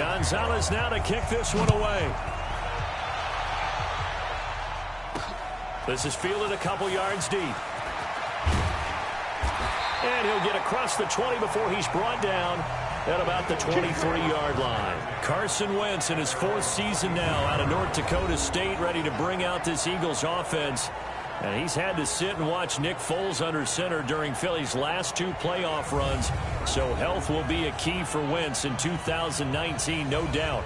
Gonzalez now to kick this one away. This is fielded a couple yards deep. And he'll get across the 20 before he's brought down at about the 23-yard line. Carson Wentz in his 4th season now out of North Dakota State, ready to bring out this Eagles offense. And he's had to sit and watch Nick Foles under center during Philly's last 2 playoff runs. So health will be a key for Wentz in 2019, no doubt.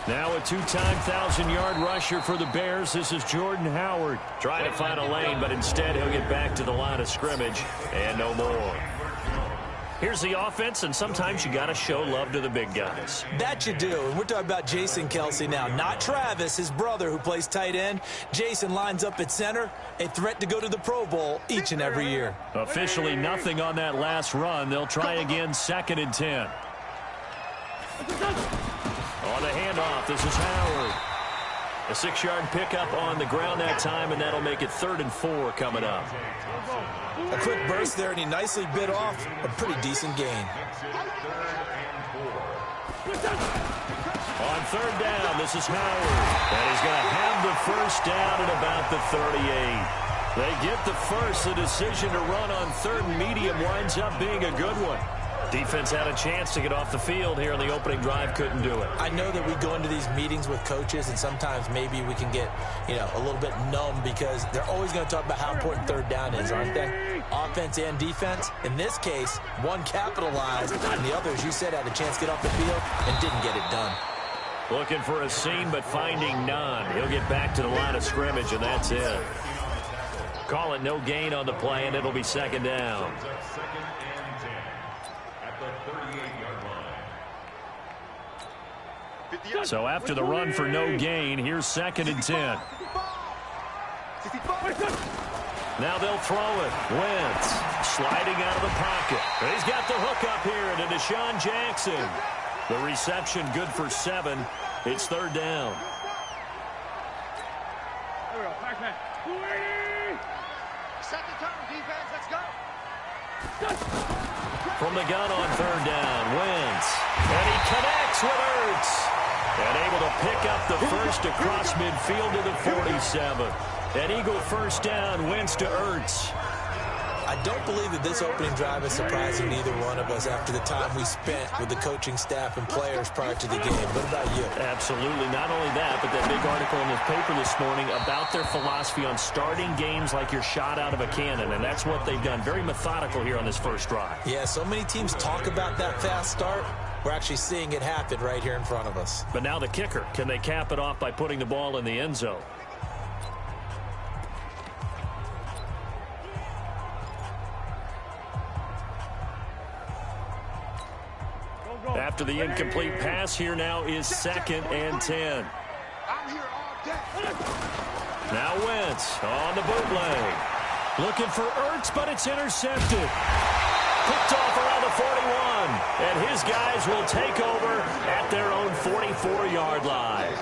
Now a 2-time 1,000-yard rusher for the Bears. This is Jordan Howard trying to find a lane, but instead he'll get back to the line of scrimmage and no more. Here's the offense, and sometimes you got to show love to the big guys. That you do, and we're talking about Jason Kelsey now, not Travis, his brother who plays tight end. Jason lines up at center, a threat to go to the Pro Bowl each and every year. Officially nothing on that last run. They'll try again, 2nd and 10. On the handoff, this is Howard. A 6-yard pickup on the ground that time, and that'll make it 3rd and 4 coming up. A quick burst there, and he nicely bit off a pretty decent gain. On 3rd down, this is Howard. And he's going to have the 1st down at about the 38. They get the first. The decision to run on 3rd and medium winds up being a good one. Defense had a chance to get off the field here on the opening drive, couldn't do it. I know that we go into these meetings with coaches, and sometimes maybe we can get, a little bit numb because they're always going to talk about how important 3rd down is, aren't they? Offense and defense. In this case, one capitalized, and the other, as you said, had a chance to get off the field and didn't get it done. Looking for a seam, but finding none. He'll get back to the line of scrimmage, and that's it. Call it no gain on the play, and it'll be 2nd down. So after the run for no gain, here's 2nd and 10. Now they'll throw it. Wentz sliding out of the pocket. He's got the hook up here to Deshaun Jackson. The reception good for 7. It's 3rd down. Set the tone, defense. Let's go. From the gun on 3rd down, Wentz. And he connects with Ertz. And able to pick up the first across midfield to the 47. An Eagle 1st down, Wentz to Ertz. I don't believe that this opening drive is surprising to either one of us after the time we spent with the coaching staff and players prior to the game. What about you? Absolutely. Not only that, but that big article in the paper this morning about their philosophy on starting games like you're shot out of a cannon, and that's what they've done. Very methodical here on this first drive. Yeah, so many teams talk about that fast start. We're actually seeing it happen right here in front of us. But now the kicker. Can they cap it off by putting the ball in the end zone? After the incomplete pass, here now is 2nd and 10. Now Wentz on the bootleg. Looking for Ertz, but it's intercepted. Picked off around the 41. And his guys will take over at their own 44-yard line.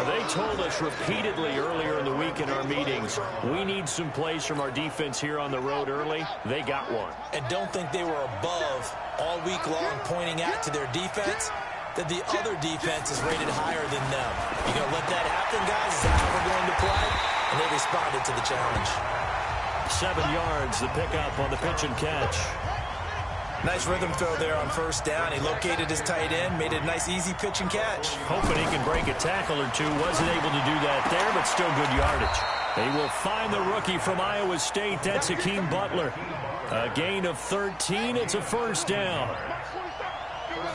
They told us repeatedly earlier in the week in our meetings, we need some plays from our defense here on the road early. They got one. And don't think they were above all week long pointing out to their defense that the other defense is rated higher than them. You're going to let that happen, guys? Is that how we're going to play? And they responded to the challenge. 7 yards, the pickup on the pitch and catch. Nice rhythm throw there on 1st down. He located his tight end, made it a nice easy pitch and catch. Hoping he can break a tackle or two. Wasn't able to do that there, but still good yardage. They will find the rookie from Iowa State. That's Hakeem Butler. A gain of 13. It's a 1st down.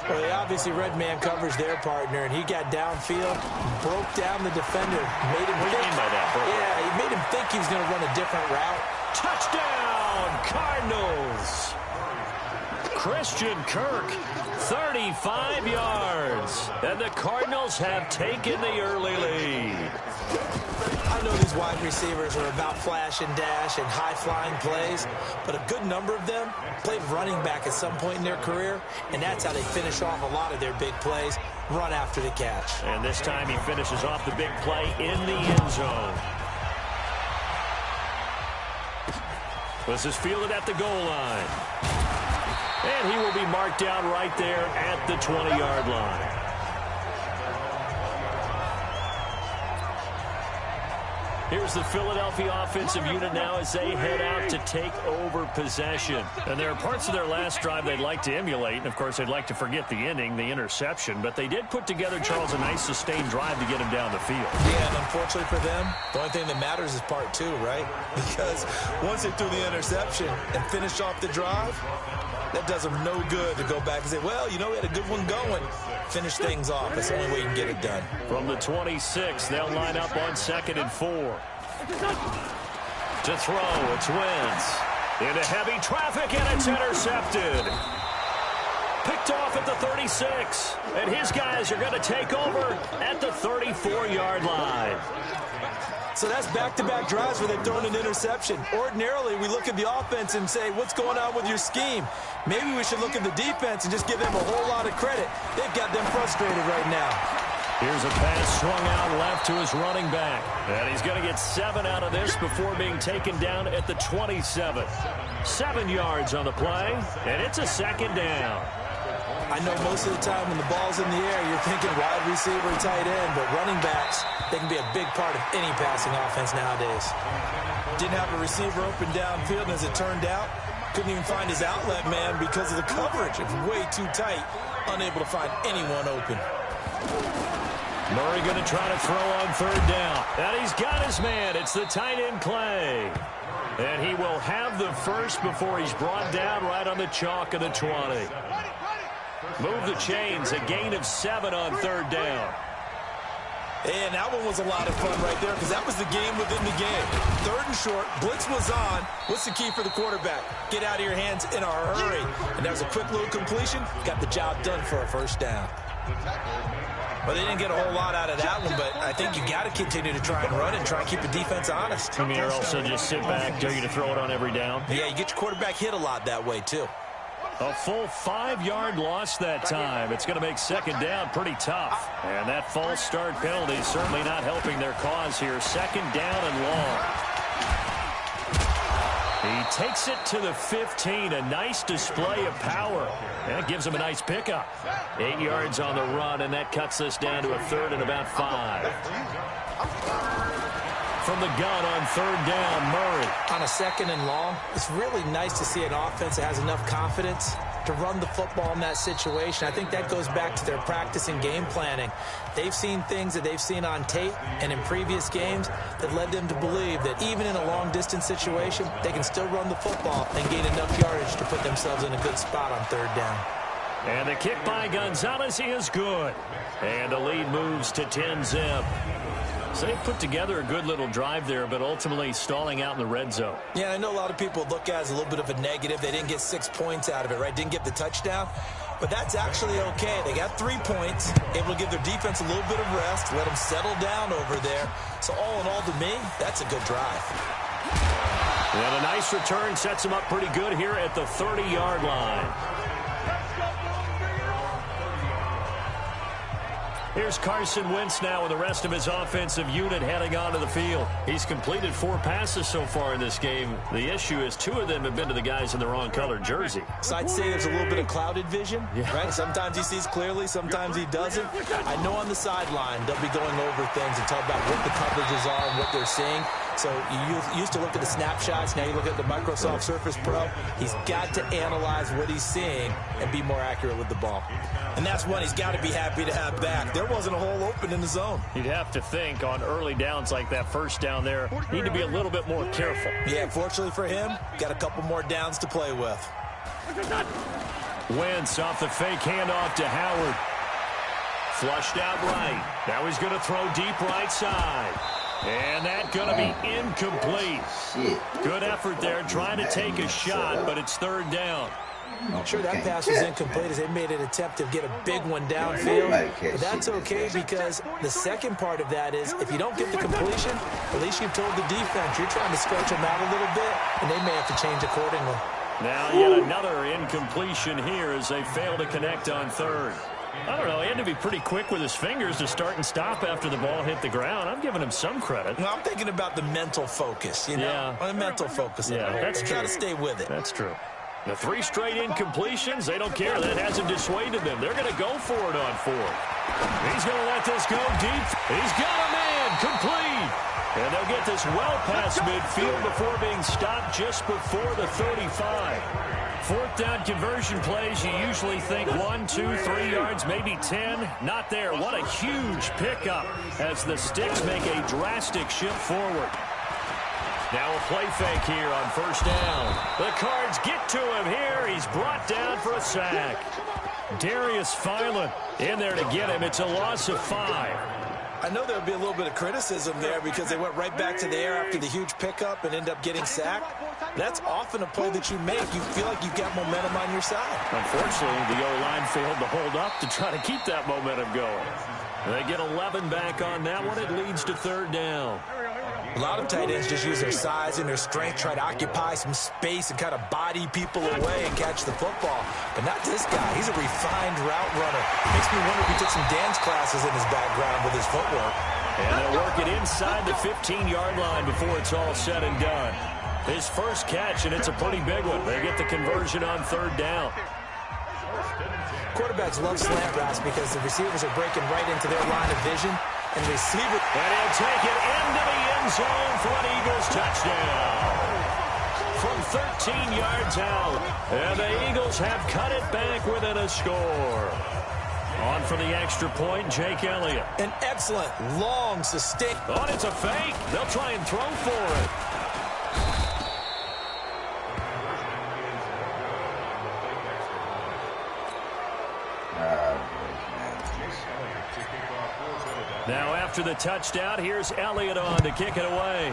Well, they obviously read man coverage their partner, and he got downfield, broke down the defender, made him think. By that, yeah, he made him think he was going to run a different route. Touchdown, Cardinals. Christian Kirk, 35 yards. And the Cardinals have taken the early lead. I I know these wide receivers are about flash and dash and high-flying plays, but a good number of them played running back at some point in their career, and that's how they finish off a lot of their big plays, run after the catch. And this time he finishes off the big play in the end zone. This is fielded at the goal line. And he will be marked down right there at the 20-yard line. Here's the Philadelphia offensive unit now as they head out to take over possession. And there are parts of their last drive they'd like to emulate. And, of course, they'd like to forget the ending, the interception. But they did put together, Charles, a nice sustained drive to get him down the field. Yeah, and unfortunately for them, the only thing that matters is part two, right? Because once they threw the interception and finished off the drive, that does them no good to go back and say, well, you know, we had a good one going. Finish things off. That's the only way you can get it done. From the 26, they'll line up on 2nd and 4. To throw, it's Wentz. Into heavy traffic, and it's intercepted. Picked off at the 36. And his guys are going to take over at the 34-yard line. So that's back-to-back drives where they've thrown an interception. Ordinarily, we look at the offense and say, what's going on with your scheme? Maybe we should look at the defense and just give them a whole lot of credit. They've got them frustrated right now. Here's a pass swung out left to his running back. And he's going to get 7 out of this before being taken down at the 27. 7 yards on the play, and it's a 2nd down. I know most of the time when the ball's in the air, you're thinking wide receiver, tight end, but running backs, they can be a big part of any passing offense nowadays. Didn't have a receiver open downfield, and as it turned out, couldn't even find his outlet man because of the coverage. It's way too tight, unable to find anyone open. Murray going to try to throw on 3rd down. And he's got his man. It's the tight end Clay. And he will have the first before he's brought down right on the chalk of the 20. Move the chains, a gain of 7 on 3rd down. And that one was a lot of fun right there because that was the game within the game. 3rd and short, blitz was on. What's the key for the quarterback? Get out of your hands in a hurry. And that was a quick little completion. Got the job done for a 1st down. Well, they didn't get a whole lot out of that one, but I think you got to continue to try and run and try and keep the defense honest. I mean, or also just sit back, dare you to throw it on every down. Yeah, you get your quarterback hit a lot that way, too. A full 5-yard loss that time. It's going to make 2nd down pretty tough. And that false start penalty is certainly not helping their cause here. 2nd down and long. He takes it to the 15. A nice display of power. And it gives him a nice pickup. 8 yards on the run, and that cuts us down to a 3rd and about 5. From the gun on 3rd down, Murray. On a 2nd and long, it's really nice to see an offense that has enough confidence to run the football in that situation. I think that goes back to their practice and game planning. They've seen things that they've seen on tape and in previous games that led them to believe that even in a long-distance situation, they can still run the football and gain enough yardage to put themselves in a good spot on 3rd down. And the kick by Gonzalez is good. And the lead moves to 10-zip. So they put together a good little drive there, but ultimately stalling out in the red zone. Yeah, I know a lot of people look at it as a little bit of a negative. They didn't get 6 points out of it, right? Didn't get the touchdown. But that's actually okay. They got 3 points, able to give their defense a little bit of rest, let them settle down over there. So all in all, to me, that's a good drive. And a nice return sets them up pretty good here at the 30-yard line. Here's Carson Wentz now with the rest of his offensive unit heading onto the field. He's completed 4 passes so far in this game. The issue is 2 of them have been to the guys in the wrong colored jersey. So I'd say there's a little bit of clouded vision, right? Sometimes he sees clearly, sometimes he doesn't. I know on the sideline they'll be going over things and talk about what the coverages are and what they're seeing. So you used to look at the snapshots. Now you look at the Microsoft Surface Pro. He's got to analyze what he's seeing and be more accurate with the ball. And that's one he's got to be happy to have back. There wasn't a hole open in the zone. You'd have to think on early downs like that 1st down there, need to be a little bit more careful. Yeah, fortunately for him, got a couple more downs to play with. Wentz off the fake handoff to Howard. Flushed out right. Now he's going to throw deep right side. And that's going to be incomplete. Good effort there trying to take a shot, but it's 3rd down. Sure, that pass was incomplete as they made an attempt to get a big one downfield. But that's okay because the second part of that is if you don't get the completion, at least you've told the defense you're trying to stretch them out a little bit, and they may have to change accordingly. Now yet another incompletion here as they fail to connect on third. I don't know, he had to be pretty quick with his fingers to start and stop after the ball hit the ground. I'm giving him some credit. Well, I'm thinking about the mental focus, you know? Yeah. The mental focus. Yeah, that's true. Got to stay with it. That's true. The 3 straight incompletions, they don't care. That hasn't dissuaded them. They're going to go for it on 4th. He's going to let this go deep. He's got a man complete. And they'll get this well past midfield before being stopped just before the 35. 4th down conversion plays, you usually think 1, 2, 3 yards, maybe 10. Not there. What a huge pickup as the Sticks make a drastic shift forward. Now a play fake here on 1st down. The Cards get to him here. He's brought down for a sack. Darius Philon in there to get him. It's a loss of 5. I know there would be a little bit of criticism there because they went right back to the air after the huge pickup and end up getting sacked. That's often a play that you make. You feel like you've got momentum on your side. Unfortunately, the O-line failed to hold up to try to keep that momentum going. They get 11 back on that one. It leads to 3rd down. A lot of tight ends just use their size and their strength, try to occupy some space and kind of body people away and catch the football. But not this guy. He's a refined route runner. Makes me wonder if he took some dance classes in his background with his footwork. And they'll work it inside the 15-yard line before it's all said and done. His first catch, and it's a pretty big one. They get the conversion on 3rd down. Quarterbacks love slant routes because the receivers are breaking right into their line of vision. And receiver. And he'll take it into the end zone for an Eagles touchdown. From 13 yards out. And the Eagles have cut it back within a score. On for the extra point, Jake Elliott. An excellent, long, sustained. Oh, it's a fake. They'll try and throw for it. Now after the touchdown, here's Elliott on to kick it away.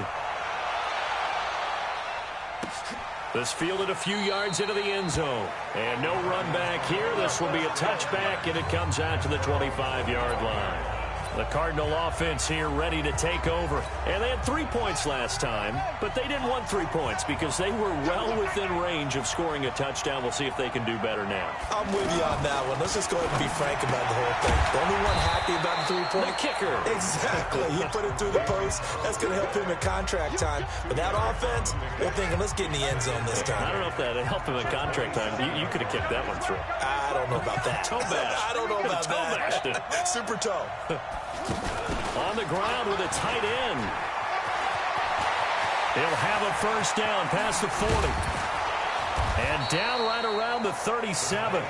This fielded a few yards into the end zone. And no run back here. This will be a touchback, and it comes out to the 25-yard line. The Cardinal offense here ready to take over. And they had 3 points last time, but they didn't want 3 points because they were well within range of scoring a touchdown. We'll see if they can do better now. I'm with you on that one. Let's just go ahead and be frank about the whole thing. The only one happy about the 3-point. The kicker. Exactly. He put it through the post. That's going to help him in contract time. But that offense, they're thinking, let's get in the end zone this time. I don't know if that helped him in contract time. You could have kicked that one through. I don't know about that. Toe bash. I don't know about toe that. Bashed it. Super toe. On the ground with a tight end. He'll have a first down past the 40. And down right around the 37.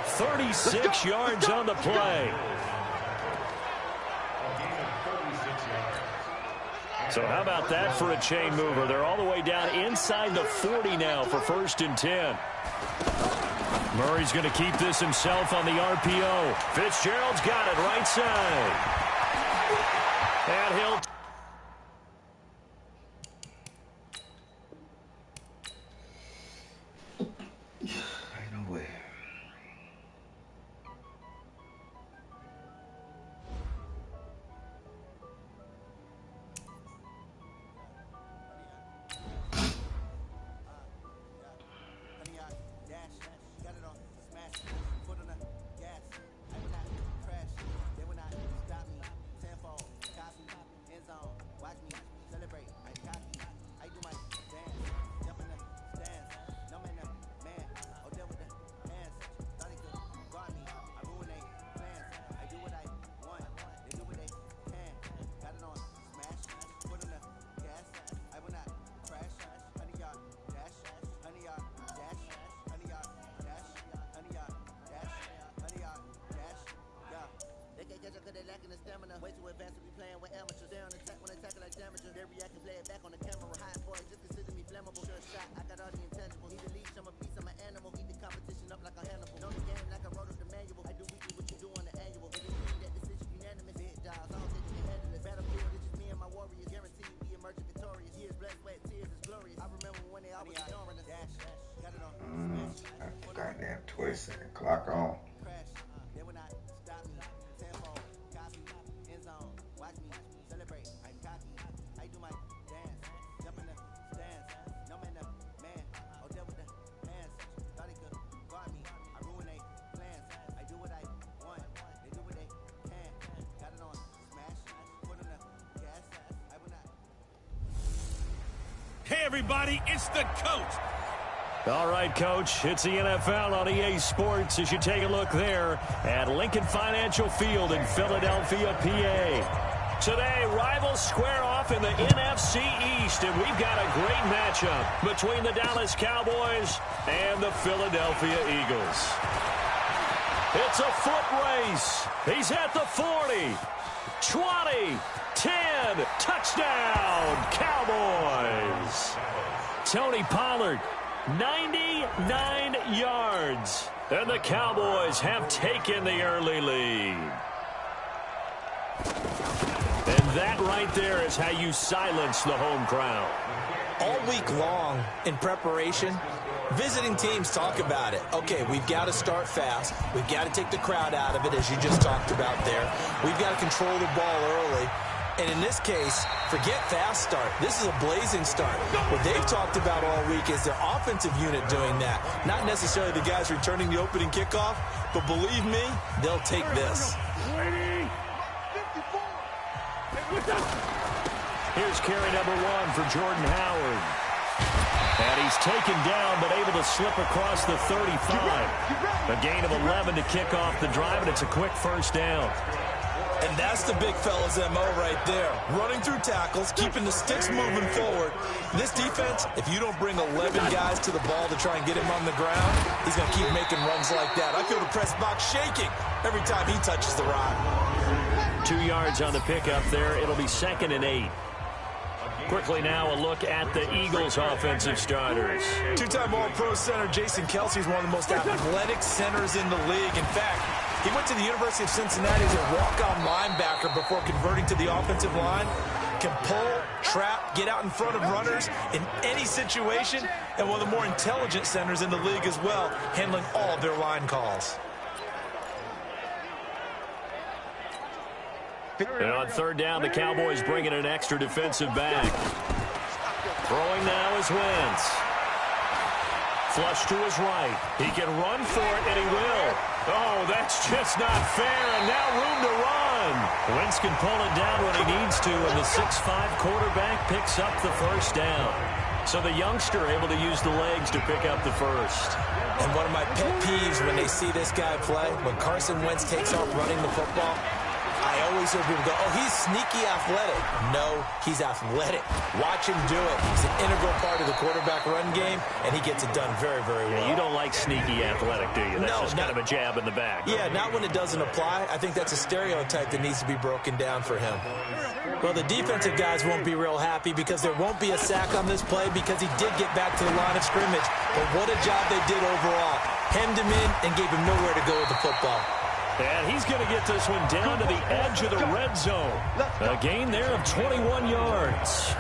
36 yards on the play. So how about that for a chain mover? They're all the way down inside the 40 now for 1st and 10. Murray's going to keep this himself on the RPO. Fitzgerald's got it right side. And he'll... No way. Goddamn 20-second clock on. Hey, everybody, it's the coach. All right, Coach, it's the NFL on EA Sports as you take a look there at Lincoln Financial Field in Philadelphia, PA. Today, rivals square off in the NFC East, and we've got a great matchup between the Dallas Cowboys and the Philadelphia Eagles. It's a foot race. He's at the 40, 20, 10, touchdown, Cowboys. Tony Pollard, 99 yards, and the Cowboys have taken the early lead. And that right there is how you silence the home crowd. All week long in preparation, visiting teams talk about it. Okay, we've got to start fast. We've got to take the crowd out of it, as you just talked about there. We've got to control the ball early. And in this case, forget fast start. This is a blazing start. What they've talked about all week is their offensive unit doing that. Not necessarily the guys returning the opening kickoff, but believe me, they'll take this. Here's carry number 1 for Jordan Howard. And he's taken down, but able to slip across the 35. A gain of 11 to kick off the drive, and it's a quick first down. And that's the big fella's MO right there. Running through tackles, keeping the sticks moving forward. This defense, if you don't bring 11 guys to the ball to try and get him on the ground, he's going to keep making runs like that. I feel the press box shaking every time he touches the rock. 2 yards on the pickup there. It'll be 2nd and 8. Quickly now, a look at the Eagles' offensive starters. Two-time All-Pro center Jason Kelsey is one of the most athletic centers in the league. In fact, he went to the University of Cincinnati as a walk-on linebacker before converting to the offensive line. Can pull, trap, get out in front of runners in any situation, and one of the more intelligent centers in the league as well, handling all of their line calls. And on 3rd down, the Cowboys bring in an extra defensive back. Throwing now is Wentz. Flush to his right. He can run for it, and he will. Oh, that's just not fair, and now room to run. Wentz can pull it down when he needs to, and the 6'5" quarterback picks up the first down. So the youngster able to use the legs to pick up the first. And one of my pet peeves when they see this guy play, when Carson Wentz takes off running the football, I always hear people go, oh, he's sneaky athletic. No, he's athletic. Watch him do it. He's an integral part of the quarterback run game, and he gets it done very, very well. Yeah, you don't like sneaky athletic, do you? That's just kind of a jab in the back. Yeah, not when it doesn't apply. I think that's a stereotype that needs to be broken down for him. Well, the defensive guys won't be real happy because there won't be a sack on this play because he did get back to the line of scrimmage. But what a job they did overall. Hemmed him in and gave him nowhere to go with the football. And he's going to get this one down to the edge of the red zone. A gain there of 21 yards.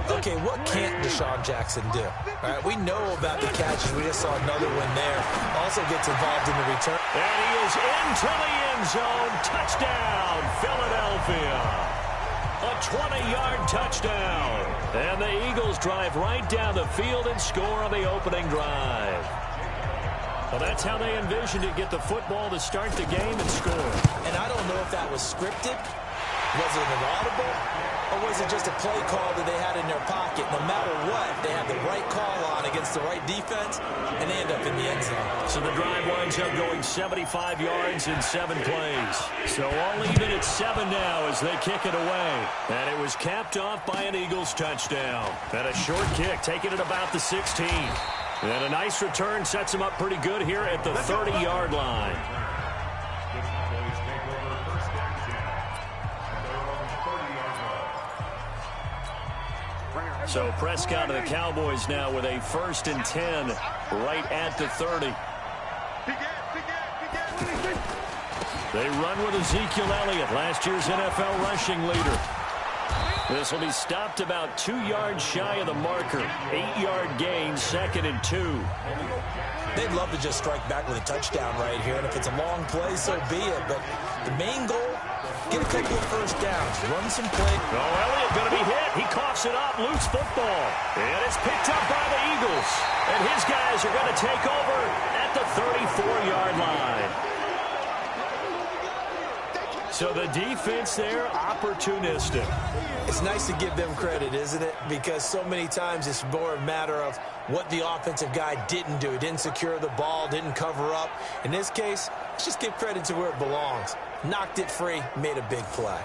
Okay, what can't Deshaun Jackson do? All right, we know about the catches. We just saw another one there. Also gets involved in the return. And he is into the end zone. Touchdown, Philadelphia. A 20-yard touchdown. And the Eagles drive right down the field and score on the opening drive. Well, that's how they envisioned it, get the football to start the game and score. And I don't know if that was scripted, was it an audible, or was it just a play call that they had in their pocket? No matter what, they had the right call on against the right defense, and they end up in the end zone. So the drive winds up going 75 yards in 7 plays. So all even at 7 now as they kick it away. And it was capped off by an Eagles touchdown. And a short kick, taking it about the 16. And a nice return sets him up pretty good here at the 30-yard line. So Prescott and the Cowboys now with a 1st and 10 right at the 30. They run with Ezekiel Elliott, last year's NFL rushing leader. This will be stopped about 2 yards shy of the marker. 8-yard gain, 2nd and 2. They'd love to just strike back with a touchdown right here, and if it's a long play, so be it. But the main goal, get a couple of first downs, run some play. Oh, Elliott going to be hit. He coughs it up, loose football. And it's picked up by the Eagles. And his guys are going to take over at the 34-yard line. So the defense there, opportunistic. It's nice to give them credit, isn't it? Because so many times it's more a matter of what the offensive guy didn't do. He didn't secure the ball, didn't cover up. In this case, let's just give credit to where it belongs. Knocked it free, made a big play.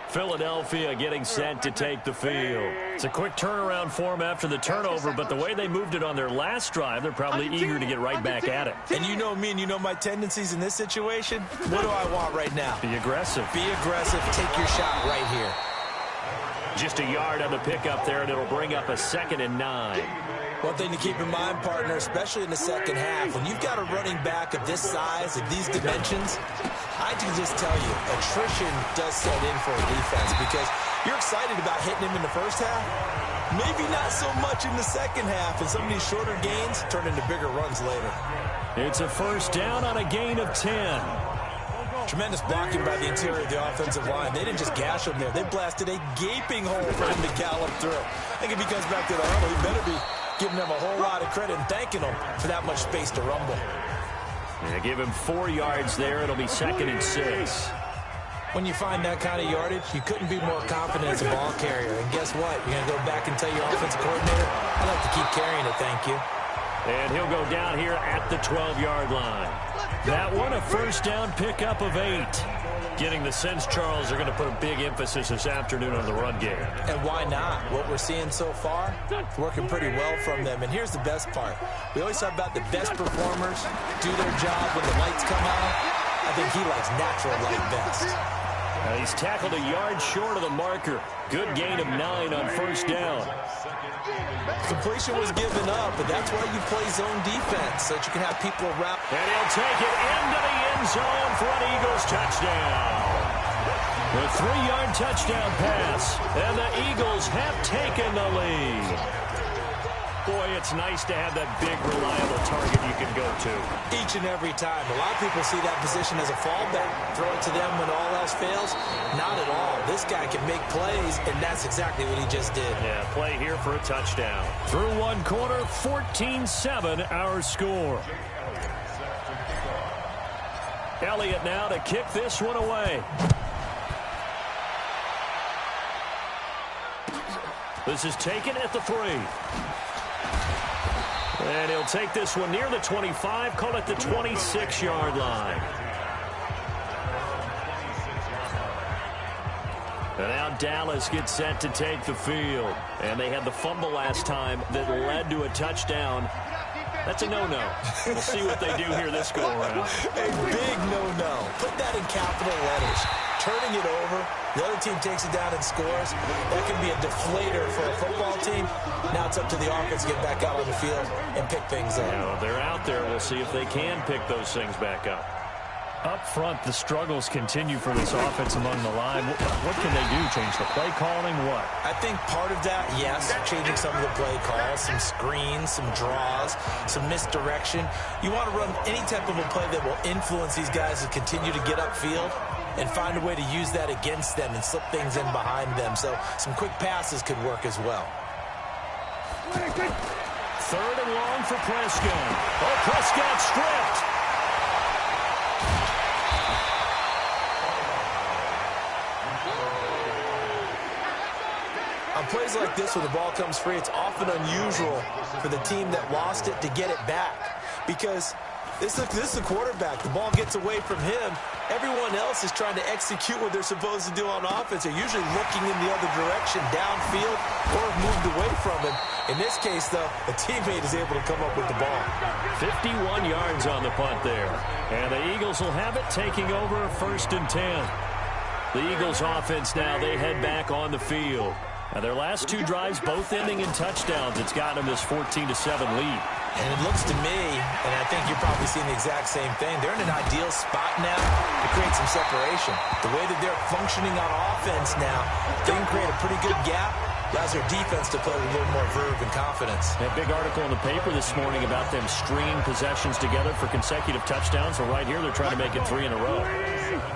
Philadelphia getting set to take the field. It's a quick turnaround for them after the turnover, but the way they moved it on their last drive, they're probably eager to get right back at it. And you know me and you know my tendencies in this situation. What do I want right now? Be aggressive. Be aggressive. Take your shot right here. Just a yard on the pickup there, and it'll bring up a 2nd and 9. One thing to keep in mind, partner, especially in the second half, when you've got a running back of this size, of these dimensions, I can just tell you, attrition does set in for a defense because you're excited about hitting him in the first half. Maybe not so much in the second half, and some of these shorter gains turn into bigger runs later. It's a first down on a gain of 10. Tremendous blocking by the interior of the offensive line. They didn't just gash him there. They blasted a gaping hole for him to gallop through. I think if he comes back to the huddle, he better be giving them a whole lot of credit and thanking them for that much space to rumble. Yeah, give him 4 yards there. It'll be 2nd and 6. When you find that kind of yardage, you couldn't be more confident as a ball carrier. And guess what? You're going to go back and tell your offensive coordinator, I'd like to keep carrying it, thank you. And he'll go down here at the 12-yard line. That one, a first down pickup of 8. Getting the sense, Charles, are going to put a big emphasis this afternoon on the run game. And why not? What we're seeing so far, it's working pretty well from them. And here's the best part. We always talk about the best performers do their job when the lights come on. I think he likes natural light best. He's tackled a yard short of the marker. Good gain of 9 on first down. Completion was given up, but that's why you play zone defense, so that you can have people around. And he'll take it into the end zone for an Eagles touchdown. The 3-yard touchdown pass, and the Eagles have taken the lead. Boy, it's nice to have that big, reliable target you can go to. Each and every time. A lot of people see that position as a fallback. Throw it to them when all else fails. Not at all. This guy can make plays, and that's exactly what he just did. Yeah, play here for a touchdown. Through one quarter, 14-7 our score. Elliott now to kick this one away. This is taken at the 3. And he'll take this one near the 25, call it the 26-yard line. And now Dallas gets set to take the field. And they had the fumble last time that led to a touchdown. That's a no-no. We'll see what they do here this go-around. A big no-no. Put that in capital letters. Turning it over, the other team takes it down and scores. That can be a deflator for a football team. Now it's up to the offense to get back out on the field and pick things up. Yeah, they're out there. We'll see if they can pick those things back up. Up front, the struggles continue for this offense along the line. What can they do? Change the play calling? What? I think part of that, yes, changing some of the play calls, some screens, some draws, some misdirection. You want to run any type of a play that will influence these guys to continue to get upfield and find a way to use that against them and slip things in behind them. So some quick passes could work as well. 3rd and long for Prescott. Oh, Prescott stripped. On plays like this, when the ball comes free, it's often unusual for the team that lost it to get it back. Because this is the quarterback. The ball gets away from him. Everyone else is trying to execute what they're supposed to do on offense. They're usually looking in the other direction, downfield, or have moved away from him. In this case, though, a teammate is able to come up with the ball. 51 yards on the punt there. And the Eagles will have it, taking over 1st and 10. The Eagles offense now, they head back on the field. Now, their last 2 drives, both ending in touchdowns. It's gotten them this 14-7 lead. And it looks to me, and I think you're probably seeing the exact same thing, they're in an ideal spot now to create some separation. The way that they're functioning on offense now, they can create a pretty good gap. Allows their defense to play with a little more verve and confidence. That big article in the paper this morning about them stringing possessions together for consecutive touchdowns. So right here, they're trying to make it 3 in a row.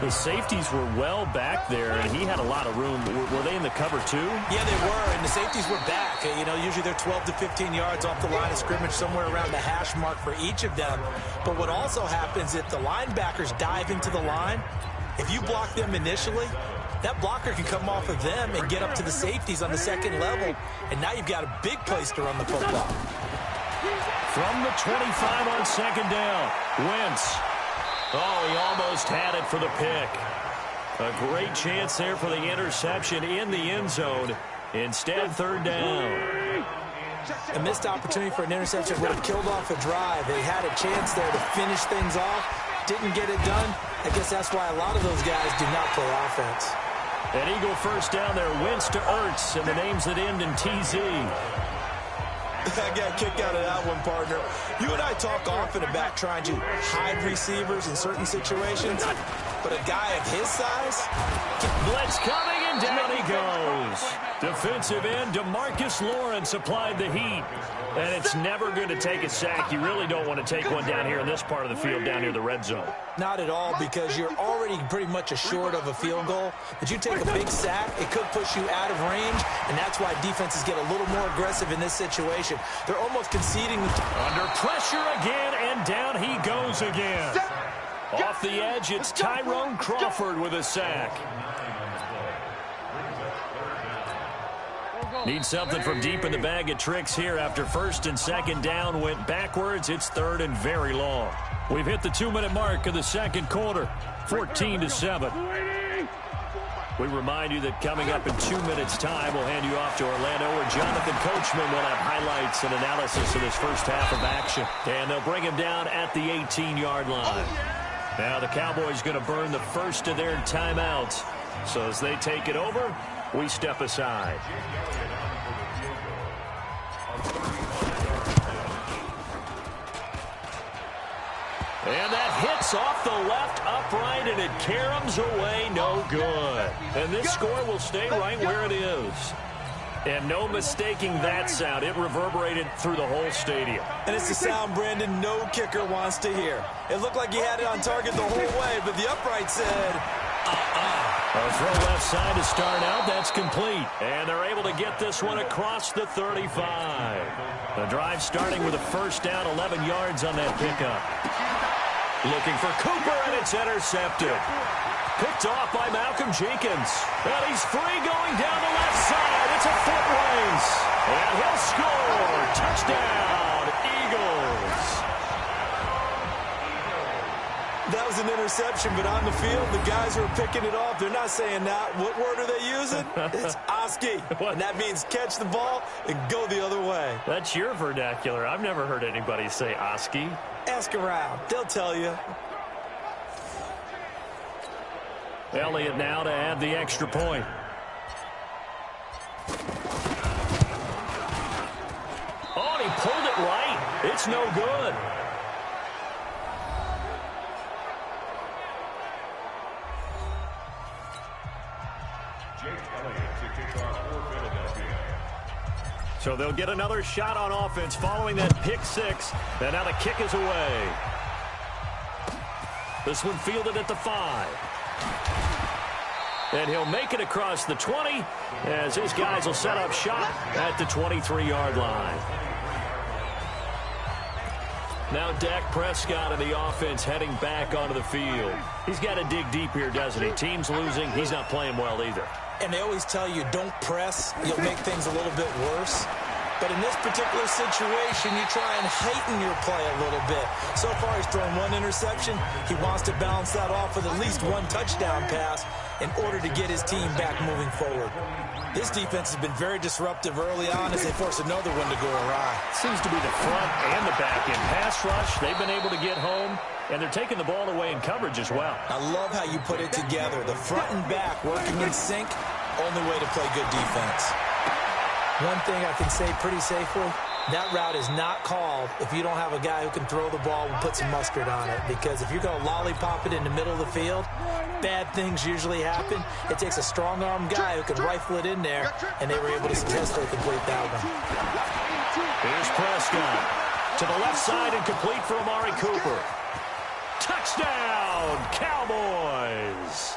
The safeties were well back there, and he had a lot of room. Were they in the cover too? Yeah, they were, and the safeties were back. You know, usually they're 12 to 15 yards off the line of scrimmage, somewhere around the hash mark for each of them. But what also happens if the linebackers dive into the line, if you block them initially, that blocker can come off of them and get up to the safeties on the second level, and now you've got a big place to run the football. From the 25 on second down, Wentz. Oh, he almost had it for the pick. A great chance there for the interception in the end zone. Instead, third down. A missed opportunity for an interception would have killed off a drive. They had a chance there to finish things off. Didn't get it done. I guess that's why a lot of those guys do not play offense. An Eagle first down there. Wentz to Ertz, and the names that end in TZ. I got a kick out of that one, partner. You and I talk often about trying to hide receivers in certain situations, but a guy of his size? Blitz coming, and down he goes. Defensive end DeMarcus Lawrence applied the heat, and it's never going to take a sack. You really don't want to take one down here in this part of the field, down near the red zone. Not at all, because you're already pretty much assured of a field goal. But you take a big sack, it could push you out of range, and that's why defenses get a little more aggressive in this situation. They're almost conceding. Under pressure again, and down he goes again. Off the edge, it's Tyrone Crawford with a sack. Need something from deep in the bag of tricks here after first and second down went backwards. It's third and very long. We've hit the 2-minute mark of the second quarter, 14-7. We remind you that coming up in 2 minutes' time, we'll hand you off to Orlando, where Jonathan Coachman will have highlights and analysis of this first half of action. And they'll bring him down at the 18-yard line. Now the Cowboys going to burn the first of their timeouts. So as they take it over, we step aside. And that hits off the left upright, and it caroms away, no good. And this score will stay right where it is. And no mistaking that sound. It reverberated through the whole stadium. And it's the sound, Brandon, no kicker wants to hear. It looked like he had it on target the whole way, but the upright said, A throw left side to start out. That's complete. And they're able to get this one across the 35. The drive starting with a first down, 11 yards on that pickup. Looking for Cooper, and it's intercepted. Picked off by Malcolm Jenkins. And he's free going down the left side. It's a foot race. And he'll score. Touchdown, Eagles. That was an interception, but on the field, the guys who are picking it off, they're not saying that. What word are they using? It's Oski. And that means catch the ball and go the other way. That's your vernacular. I've never heard anybody say Oski. Ask around. They'll tell you. Elliott now to add the extra point. Oh, and he pulled it right. It's no good. So they'll get another shot on offense following that pick six. And now the kick is away. This one fielded at the 5. And he'll make it across the 20 as his guys will set up shop at the 23-yard line. Now Dak Prescott and the offense heading back onto the field. He's got to dig deep here, doesn't he? Team's losing. He's not playing well either. And they always tell you, don't press. You'll make things a little bit worse. But in this particular situation, you try and heighten your play a little bit. So far, he's thrown one interception. He wants to balance that off with at least one touchdown pass in order to get his team back moving forward. This defense has been very disruptive early on as they force another one to go awry. Seems to be the front and the back end pass rush. They've been able to get home, and they're taking the ball away in coverage as well. I love how you put it together. The front and back working in sync, only way to play good defense. One thing I can say pretty safely, That route is not called if you don't have a guy who can throw the ball and put some mustard on it. Because if you're going to lollipop it in the middle of the field, bad things usually happen. It takes a strong-arm guy who can rifle it in there, and they were able to successfully complete that one. Here's Prescott to the left side and complete for Amari Cooper. Touchdown, Cowboys!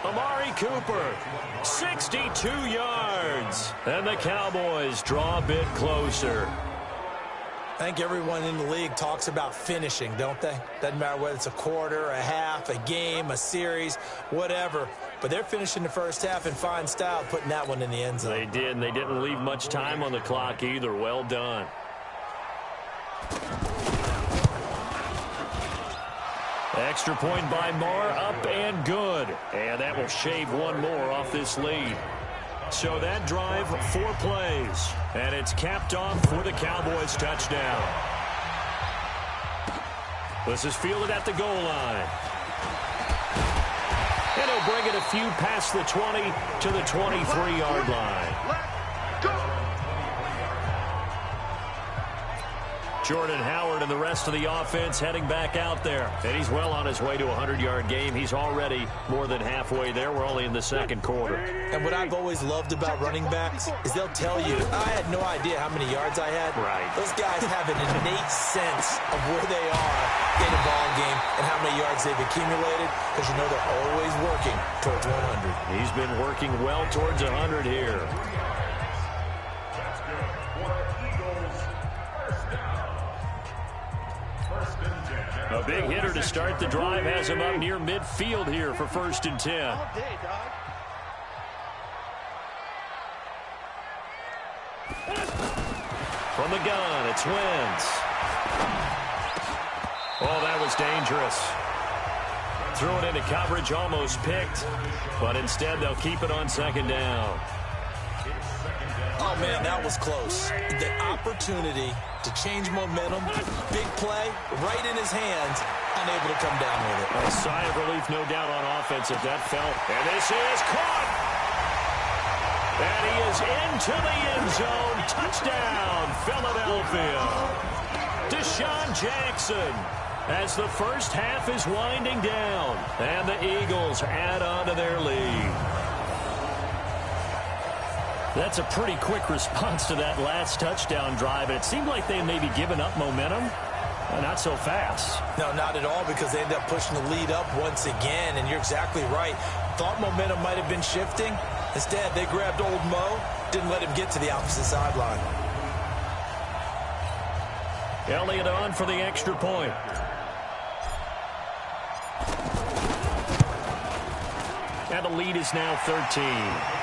Amari Cooper, 62 yards. And the Cowboys draw a bit closer. I think everyone in the league talks about finishing, don't they? Doesn't matter whether it's a quarter, a half, a game, a series, whatever. But they're finishing the first half in fine style, putting that one in the end zone. They did, and they didn't leave much time on the clock either. Well done. Extra point by Marr, up and good. And that will shave one more off this lead. So that drive, 4 plays. And it's capped off for the Cowboys touchdown. This is fielded at the goal line. And he'll bring it a few past the 20 to the 23-yard line. Jordan Howard and the rest of the offense heading back out there. And he's well on his way to a 100-yard game. He's already more than halfway there. We're only in the second quarter. And what I've always loved about running backs is they'll tell you, I had no idea how many yards I had. Right. Those guys have an innate sense of where they are in a ball game and how many yards they've accumulated, because you know they're always working towards 100. He's been working well towards 100 here. A big hitter to start the drive has him up near midfield here for 1st and 10. All day, dog. From the gun, it's Wentz. Oh, that was dangerous. Threw it into coverage, almost picked, but instead they'll keep it on 2nd down. Oh, man, that was close. The opportunity to change momentum, big play, right in his hands, unable to come down with it. A sigh of relief, no doubt, on offense if that fell. And this is caught. And he is into the end zone. Touchdown, Philadelphia. Deshaun Jackson, as the first half is winding down. And the Eagles add on to their lead. That's a pretty quick response to that last touchdown drive. And it seemed like they may be giving up momentum. Not so fast. No, not at all, because they end up pushing the lead up once again. And you're exactly right. Thought momentum might have been shifting. Instead, they grabbed old Mo, didn't let him get to the opposite sideline. Elliott on for the extra point. And the lead is now 13.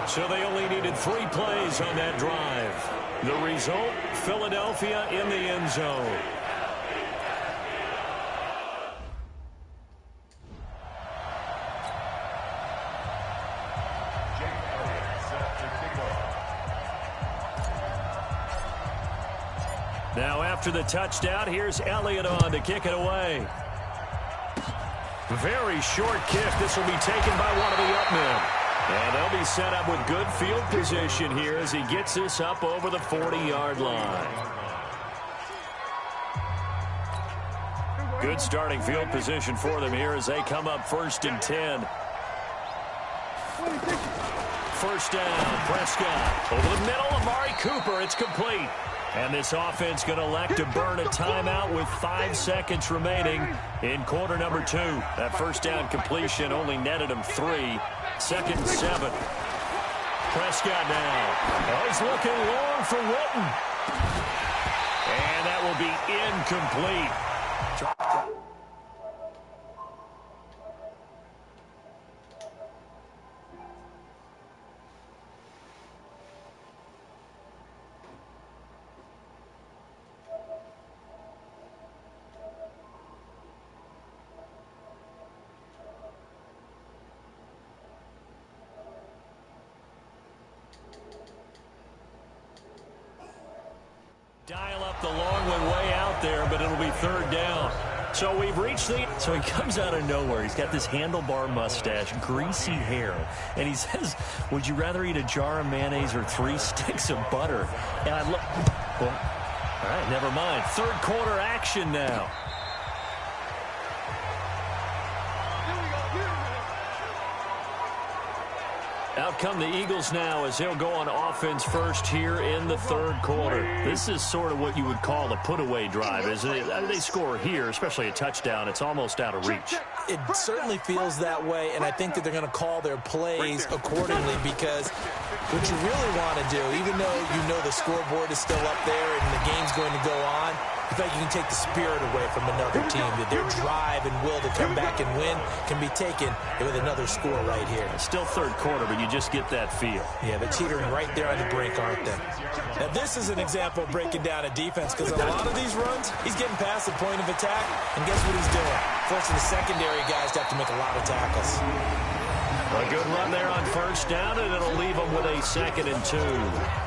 So they only needed 3 plays on that drive. The result, Philadelphia in the end zone. Now after the touchdown, here's Elliott on to kick it away. Very short kick. This will be taken by one of the up men. And they'll be set up with good field position here as he gets this up over the 40-yard line. Good starting field position for them here as they come up 1st and 10. 1st down, Prescott. Over the middle, Amari Cooper. It's complete. And this offense going to elect to burn a timeout with 5 seconds remaining in quarter number 2. That 1st down completion only netted him 3. 2nd and 7. Prescott now. Oh, he's looking long for Witten. And that will be incomplete. Dial up the long one way out there, but it'll be 3rd down. So we've reached the... So he comes out of nowhere. He's got this handlebar mustache, greasy hair. And he says, would you rather eat a jar of mayonnaise or 3 sticks of butter? And I look... Well, all right, never mind. Third quarter action now. Out come the Eagles now as they'll go on offense first here in the third quarter. This is sort of what you would call a put-away drive, isn't it? They score here, especially a touchdown. It's almost out of reach. It certainly feels that way, and I think that they're going to call their plays accordingly because what you really want to do, even though you know the scoreboard is still up there and the game's going to go on, I feel like you can take the spirit away from another team, that their drive and will to come back and win can be taken with another score right here. It's still third quarter, but you just get that feel. Yeah, they're teetering right there on the brink, aren't they? Now, this is an example of breaking down a defense because on a lot of these runs, he's getting past the point of attack, and guess what he's doing? Forcing the secondary guys to have to make a lot of tackles. A good run there on first down, and it'll leave them with a 2nd and 2.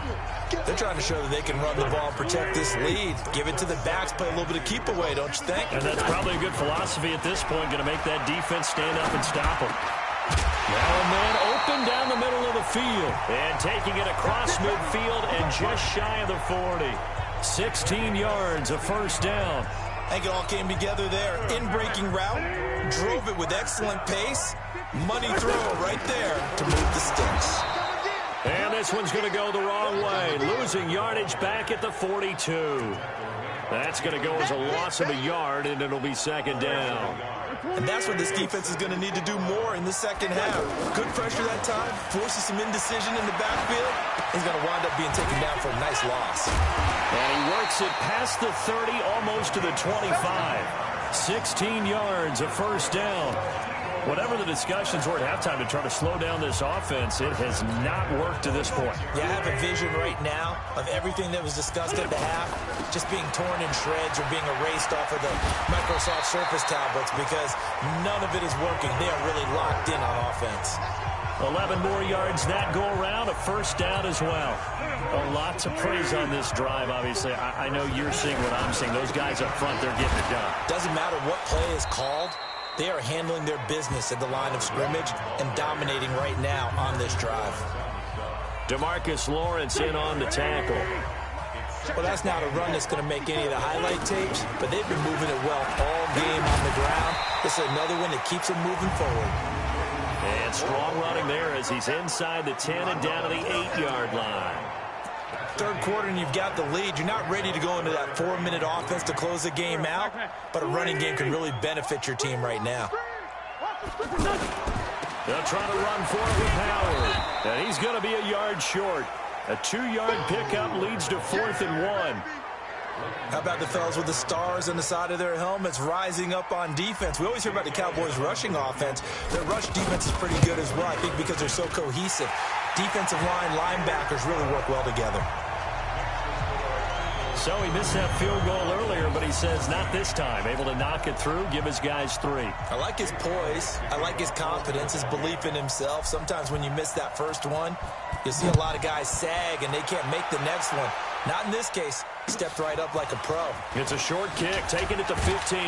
They're trying to show that they can run the ball and protect this lead. Give it to the backs, play a little bit of keep away, don't you think? And that's probably a good philosophy at this point, going to make that defense stand up and stop them. Now a man open down the middle of the field. And taking it across midfield and just shy of the 40. 16 yards, a first down. I think it all came together there. In-breaking route, drove it with excellent pace. Money throw right there to move the sticks. And this one's going to go the wrong way. Losing yardage back at the 42. That's going to go as a loss of a yard, and it'll be 2nd down. And that's what this defense is going to need to do more in the second half. Good pressure that time, forces some indecision in the backfield. He's going to wind up being taken down for a nice loss. And he works it past the 30, almost to the 25. 16 yards, a first down. Whatever the discussions were at halftime to try to slow down this offense, it has not worked to this point. Yeah, I have a vision right now of everything that was discussed at the half just being torn in shreds or being erased off of the Microsoft Surface tablets because none of it is working. They are really locked in on offense. 11 more yards that go around, a first down as well. A lot to praise on this drive, obviously. I know you're seeing what I'm seeing. Those guys up front, they're getting it done. Doesn't matter what play is called. They are handling their business at the line of scrimmage and dominating right now on this drive. DeMarcus Lawrence in on the tackle. Well, that's not a run that's going to make any of the highlight tapes, but they've been moving it well all game on the ground. This is another one that keeps them moving forward. And strong running there as he's inside the 10 and down to the 8-yard line. Third quarter and you've got the lead. You're not ready to go into that 4-minute offense to close the game out, but a running game can really benefit your team right now. They'll try to run for it with Howard, and he's going to be a yard short. A 2-yard pickup leads to 4th and 1. How about the fellas with the stars on the side of their helmets rising up on defense? We always hear about the Cowboys' rushing offense. Their rush defense is pretty good as well, I think, because they're so cohesive. Defensive line, linebackers really work well together. So he missed that field goal earlier, but he says not this time. Able to knock it through, give his guys 3. I like his poise. I like his confidence, his belief in himself. Sometimes when you miss that first one, you'll see a lot of guys sag and they can't make the next one. Not in this case. He stepped right up like a pro. It's a short kick, taking it to 15.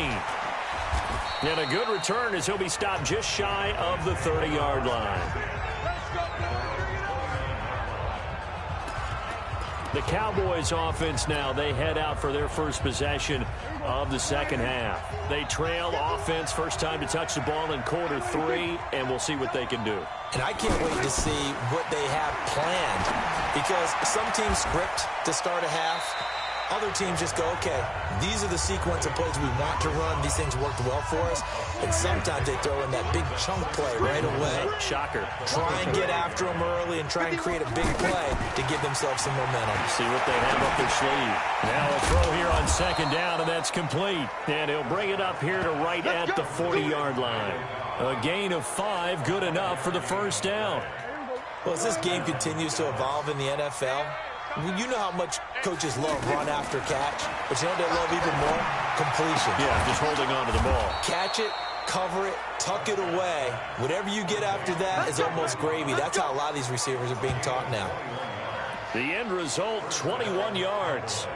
And a good return as he'll be stopped just shy of the 30-yard line. The Cowboys offense now, they head out for their first possession of the second half. They trail offense, first time to touch the ball in quarter 3, and we'll see what they can do. And I can't wait to see what they have planned because some teams script to start a half. Other teams just go, okay, these are the sequence of plays we want to run. These things worked well for us. And sometimes they throw in that big chunk play right away. Shocker. Try and get after them early and try and create a big play to give themselves some momentum. See what they have up their sleeve. Now a throw here on second down, and that's complete. And he'll bring it up here to right at the 40-yard line. A gain of 5, good enough for the first down. Well, as this game continues to evolve in the NFL, you know how much coaches love run after catch, but you know what they love even more? Completion. Yeah, just holding on to the ball. Catch it, cover it, tuck it away. Whatever you get after that is almost gravy. That's how a lot of these receivers are being taught now. The end result, 21 yards.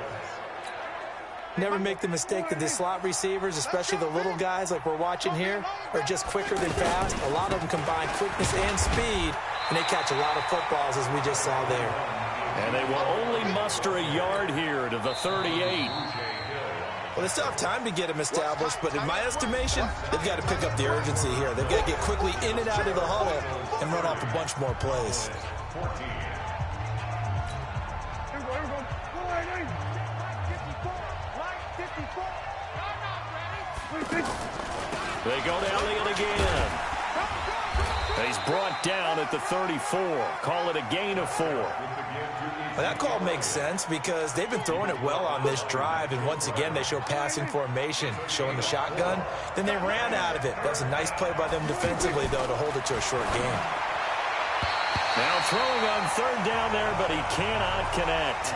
Never make the mistake that the slot receivers, especially the little guys like we're watching here, are just quicker than fast. A lot of them combine quickness and speed, and they catch a lot of footballs, as we just saw there. And they will only muster a yard here to the 38. Well, they still have time to get him established, but in my estimation, they've got to pick up the urgency here. They've got to get quickly in and out of the huddle and run off a bunch more plays. They go down it again. He's brought down at the 34. Call it a gain of 4. Well, that call makes sense because they've been throwing it well on this drive, and once again they show passing formation, showing the shotgun. Then they ran out of it. That's a nice play by them defensively, though, to hold it to a short game. Now throwing on 3rd down there, but he cannot connect.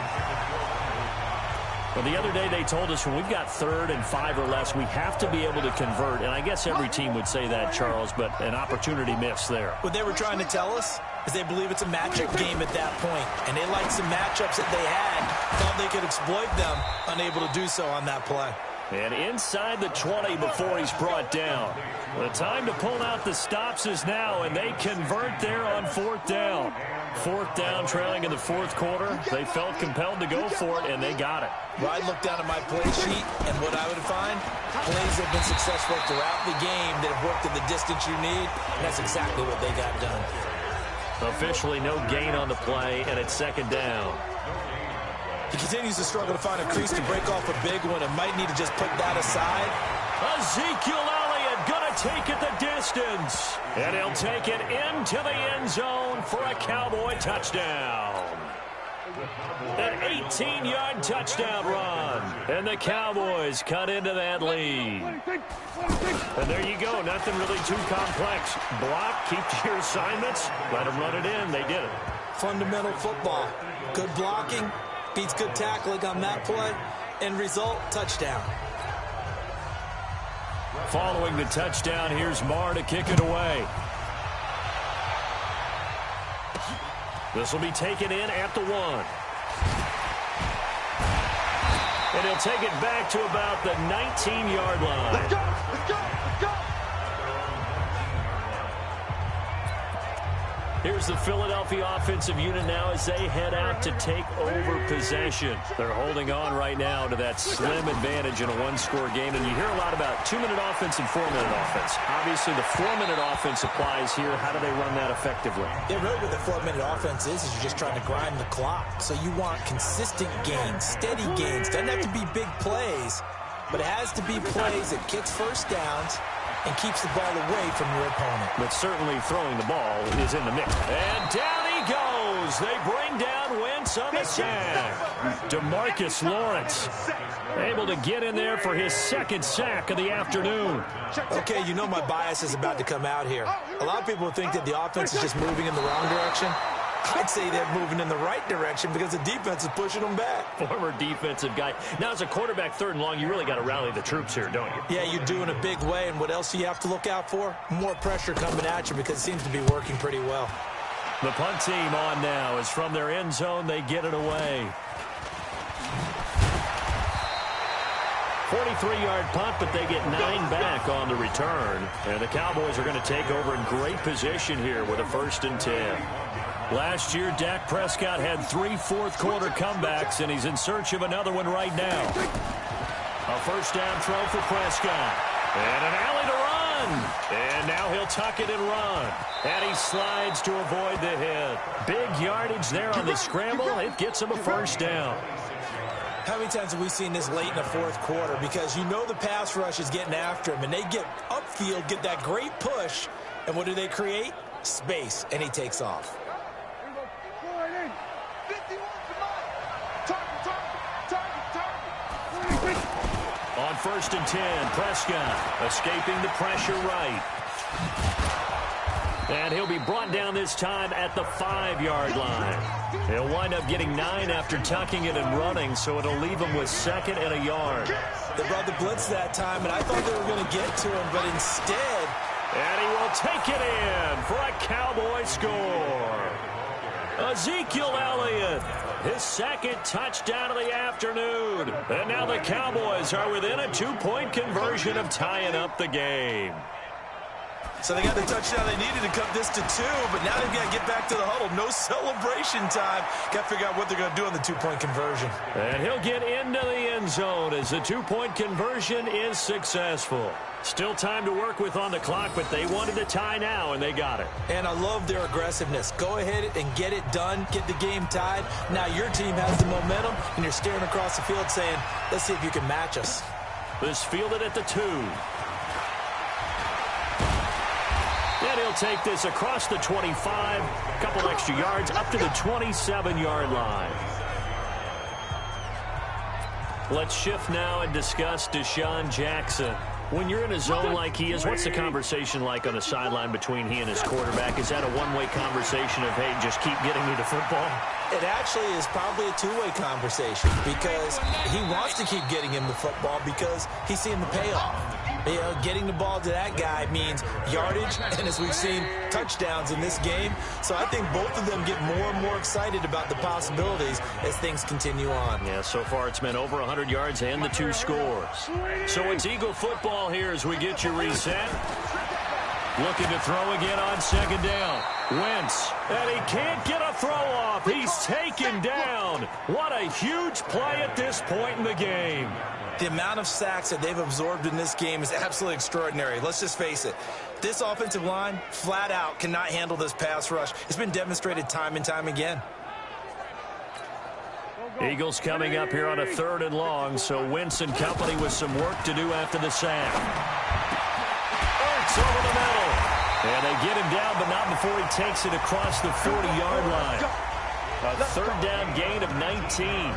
Well, the other day they told us when we've got 3rd and 5 or less, we have to be able to convert. And I guess every team would say that, Charles, but an opportunity missed there. What they were trying to tell us is they believe it's a matchup game at that point. And they liked some matchups that they had, thought they could exploit them, unable to do so on that play. And inside the 20 before he's brought down. The time to pull out the stops is now, and they convert there on 4th down. 4th down, trailing in the 4th quarter. They felt compelled to go for it, and they got it. Well, I looked down at my play sheet, and what I would find, plays have been successful throughout the game that have worked at the distance you need, and that's exactly what they got done. Officially no gain on the play, and it's 2nd down. He continues to struggle to find a crease to break off a big one and might need to just put that aside. Ezekiel Elliott going to take it the distance. And he'll take it into the end zone for a Cowboy touchdown. An 18-yard touchdown run. And the Cowboys cut into that lead. And there you go. Nothing really too complex. Block, keep to your assignments, let them run it in. They did it. Fundamental football. Good blocking. Beats good tackling on that play. End result, touchdown. Following the touchdown, here's Marr to kick it away. This will be taken in at the 1. And he'll take it back to about the 19-yard line. Let's go! Let's go! Let's go! Here's the Philadelphia offensive unit now as they head out to take over possession. They're holding on right now to that slim advantage in a 1-score game. And you hear a lot about 2-minute offense and 4-minute offense. Obviously, the 4-minute offense applies here. How do they run that effectively? Yeah, really what the 4-minute offense is you're just trying to grind the clock. So you want consistent gains, steady gains. Doesn't have to be big plays, but it has to be plays that kicks first downs and keeps the ball away from your opponent. But certainly throwing the ball is in the mix. And down he goes. They bring down Wentz on the sack. DeMarcus Lawrence able to get in there for his 2nd sack of the afternoon. Okay, you know my bias is about to come out here. A lot of people think that the offense is just moving in the wrong direction. I'd say they're moving in the right direction because the defense is pushing them back. Former defensive guy. Now, as a quarterback 3rd and long, you really got to rally the troops here, don't you? Yeah, you do in a big way. And what else do you have to look out for? More pressure coming at you because it seems to be working pretty well. The punt team on now is from their end zone. They get it away. 43-yard punt, but they get 9 back on the return. And the Cowboys are going to take over in great position here with a 1st and 10. Last year, Dak Prescott had 3 fourth-quarter comebacks, and he's in search of another one right now. A 1st down throw for Prescott. And an alley to run. And now he'll tuck it and run. And he slides to avoid the hit. Big yardage there on the scramble. It gets him a 1st down. How many times have we seen this late in the 4th quarter? Because you know the pass rush is getting after him, and they get upfield, get that great push, and what do they create? Space, and he takes off. On 1st and 10, Prescott escaping the pressure right. And he'll be brought down this time at the 5-yard line. He'll wind up getting 9 after tucking it and running, so it'll leave him with 2nd and a yard. They brought the blitz that time, and I thought they were going to get to him, but instead... And he will take it in for a Cowboy score. Ezekiel Elliott, his second touchdown of the afternoon. And now the Cowboys are within a two-point conversion of tying up the game. So they got the touchdown they needed to cut this to 2, but now they've got to get back to the huddle. No celebration time. Got to figure out what they're going to do on the two-point conversion. And he'll get into the end zone as the two-point conversion is successful. Still time to work with on the clock, but they wanted to tie now, and they got it. And I love their aggressiveness. Go ahead and get it done. Get the game tied. Now your team has the momentum, and you're staring across the field saying, let's see if you can match us. This fielded at the 2. And he'll take this across the 25, a couple extra yards, up to the 27-yard line. Let's shift now and discuss Deshaun Jackson. When you're in a zone like he is, what's the conversation like on the sideline between he and his quarterback? Is that a one-way conversation of, hey, just keep getting me the football? It actually is probably a two-way conversation because he wants to keep getting him the football because he's seeing the payoff. You know, getting the ball to that guy means yardage, and as we've seen, touchdowns in this game. So I think both of them get more and more excited about the possibilities as things continue on. Yeah, so far it's been over 100 yards and the 2 scores. So it's Eagle football here as we get you reset. Looking to throw again on second down. Wentz, and he can't get a throw off. He's taken down. What a huge play at this point in the game. The amount of sacks that they've absorbed in this game is absolutely extraordinary. Let's just face it. This offensive line, flat out, cannot handle this pass rush. It's been demonstrated time and time again. Eagles coming up here on a 3rd and long, so Wentz and company with some work to do after the sack. Ertz over the middle. And they get him down, but not before he takes it across the 40-yard line. A 3rd down gain of 19.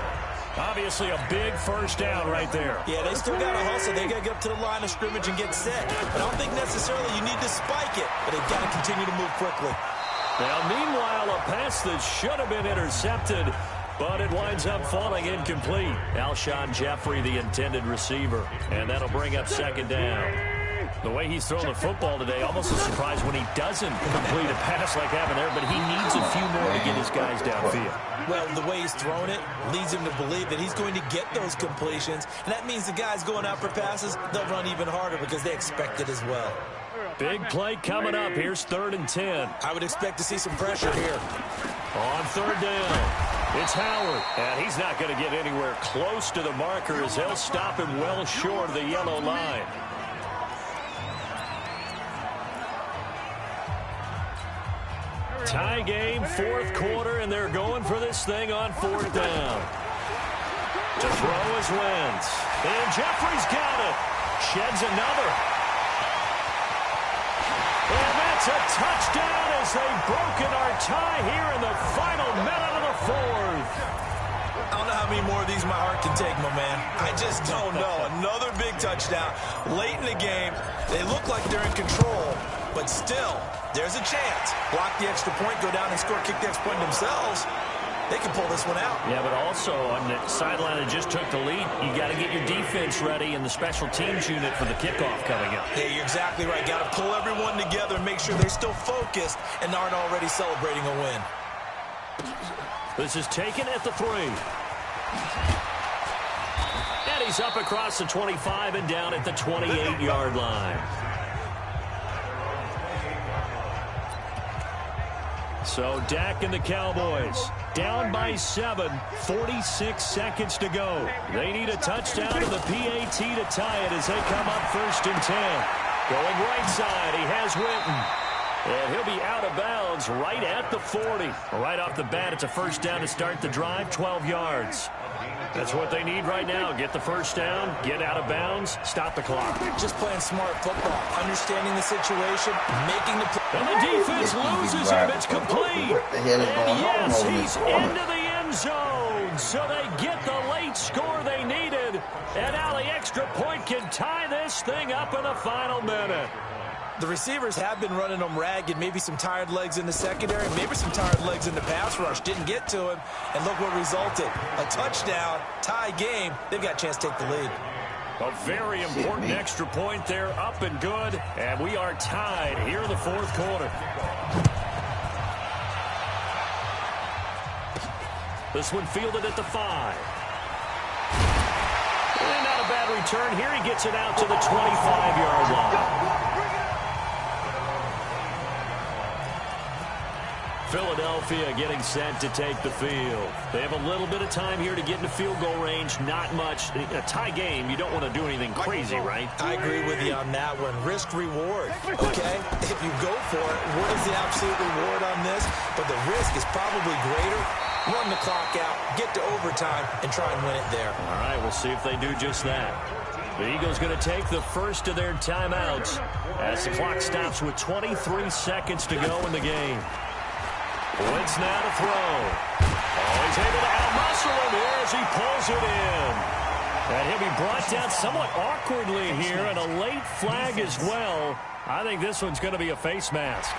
Obviously a big first down right there. Yeah, they still got to hustle. They got to get up to the line of scrimmage and get set. But I don't think necessarily you need to spike it, but they've got to continue to move quickly. Now, meanwhile, a pass that should have been intercepted, but it winds up falling incomplete. Alshon Jeffrey, the intended receiver, and that'll bring up 2nd down. The way he's thrown the football today, almost a surprise when he doesn't complete a pass like happened there, but he needs a few more to get his guys downfield. Well, the way he's thrown it leads him to believe that he's going to get those completions, and that means the guys going out for passes, they'll run even harder because they expect it as well. Big play coming up. Here's 3rd and 10. I would expect to see some pressure here. On 3rd down, it's Howard, and he's not going to get anywhere close to the marker as they'll stop him well short of the yellow line. Tie game, 4th quarter, and they're going for this thing on 4th down. To throw is Wentz. And Jeffrey's got it. Sheds another. And that's a touchdown as they've broken our tie here in the final minute of the 4th. I don't know how many more of these my heart can take, my man. I just don't know. Another big touchdown. Late in the game, they look like they're in control, but still, there's a chance. Block the extra point, go down and score, kick the extra point themselves. They can pull this one out. Yeah, but also on the sideline that just took the lead, you got to get your defense ready and the special teams unit for the kickoff coming up. Yeah, you're exactly right. Got to pull everyone together and make sure they're still focused and aren't already celebrating a win. This is taken at the 3. And he's up across the 25 and down at the 28-yard line. So Dak and the Cowboys down by 7, 46 seconds to go. They need a touchdown to the PAT to tie it as they come up 1st and 10. Going right side, he has Witten. And he'll be out of bounds right at the 40. Right off the bat, it's a 1st down to start the drive, 12 yards. That's what they need right now. Get the 1st down, get out of bounds, stop the clock. Just playing smart football, understanding the situation, making the play. And the defense loses him. It's complete. What the hell is And going on yes, over he's this corner? into the end zone. So they get the late score they needed. And now the extra point can tie this thing up in the final minute. The receivers have been running them ragged. Maybe some tired legs in the secondary, maybe some tired legs in the pass rush. Didn't get to him, and look what resulted. A touchdown, tie game. They've got a chance to take the lead. A very important extra point there, up and good. And we are tied here in the 4th quarter. This one fielded at the 5. And not a bad return here. He gets it out to the 25-yard line. Philadelphia getting set to take the field. They have a little bit of time here to get into field goal range. Not much. A tie game, you don't want to do anything crazy, right? I agree with you on that one. Risk reward, okay? If you go for it, what is the absolute reward on this? But the risk is probably greater. Run the clock out, get to overtime, and try and win it there. All right, we'll see if they do just that. The Eagles going to take the first of their timeouts as the clock stops with 23 seconds to go in the game. Wentz now to throw. Oh, he's able to out-muscle him here as he pulls it in. And he'll be brought down somewhat awkwardly here, and a late flag as well. I think this one's going to be a face mask.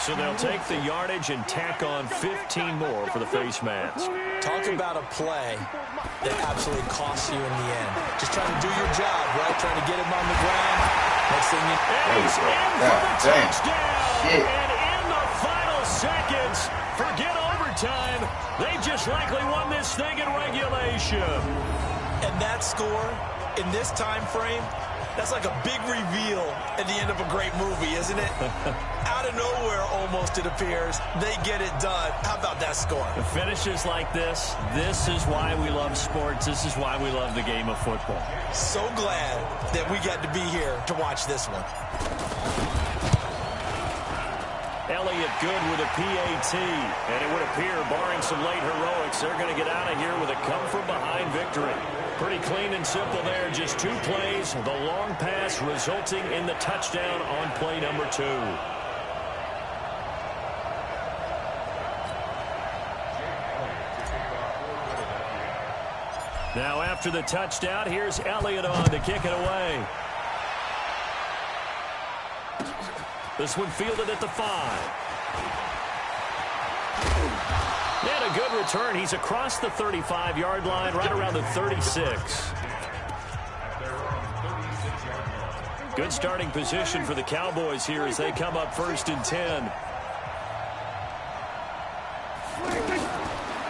So they'll take the yardage and tack on 15 more for the face mask. Talk about a play that absolutely costs you in the end. Just trying to do your job, right? Trying to get him on the ground. Next thing you know, and he's in for the touchdown. And in the final seconds, forget overtime. They just likely won this thing in regulation. And that score in this time frame, that's like a big reveal at the end of a great movie, isn't it? Out of nowhere, almost, it appears, they get it done. How about that score? The finishes like this is why we love sports. This is why we love the game of football. So glad that we got to be here to watch this one. Elliott good with a PAT, and it would appear, barring some late heroics, they're going to get out of here with a come-from-behind victory. Pretty clean and simple there, just 2 plays, the long pass resulting in the touchdown on play number 2. Now after the touchdown, here's Elliott on to kick it away. This one fielded at the 5. And a good return. He's across the 35-yard line, right around the 36. Good starting position for the Cowboys here as they come up 1st and 10.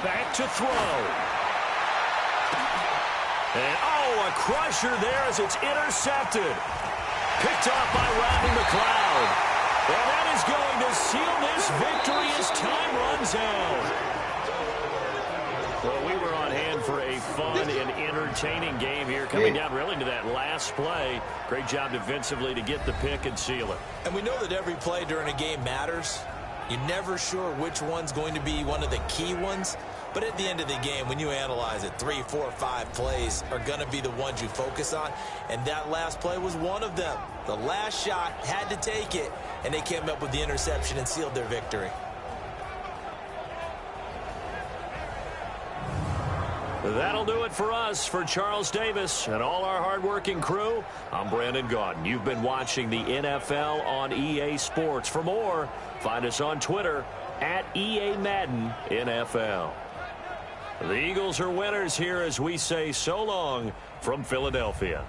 Back to throw. And, oh, a crusher there as it's intercepted. Picked off by Rodney McLeod. And that is going to seal this victory as time runs out. Well, we were on hand for a fun and entertaining game here, coming down really to that last play. Great job defensively to get the pick and seal it. And we know that every play during a game matters. You're never sure which one's going to be one of the key ones. But at the end of the game, when you analyze it, 3, 4, 5 plays are going to be the ones you focus on. And that last play was one of them. The last shot had to take it, and they came up with the interception and sealed their victory. That'll do it for us. For Charles Davis and all our hardworking crew, I'm Brandon Gaudin. You've been watching the NFL on EA Sports. For more, find us on Twitter at EA Madden NFL. The Eagles are winners here as we say so long from Philadelphia.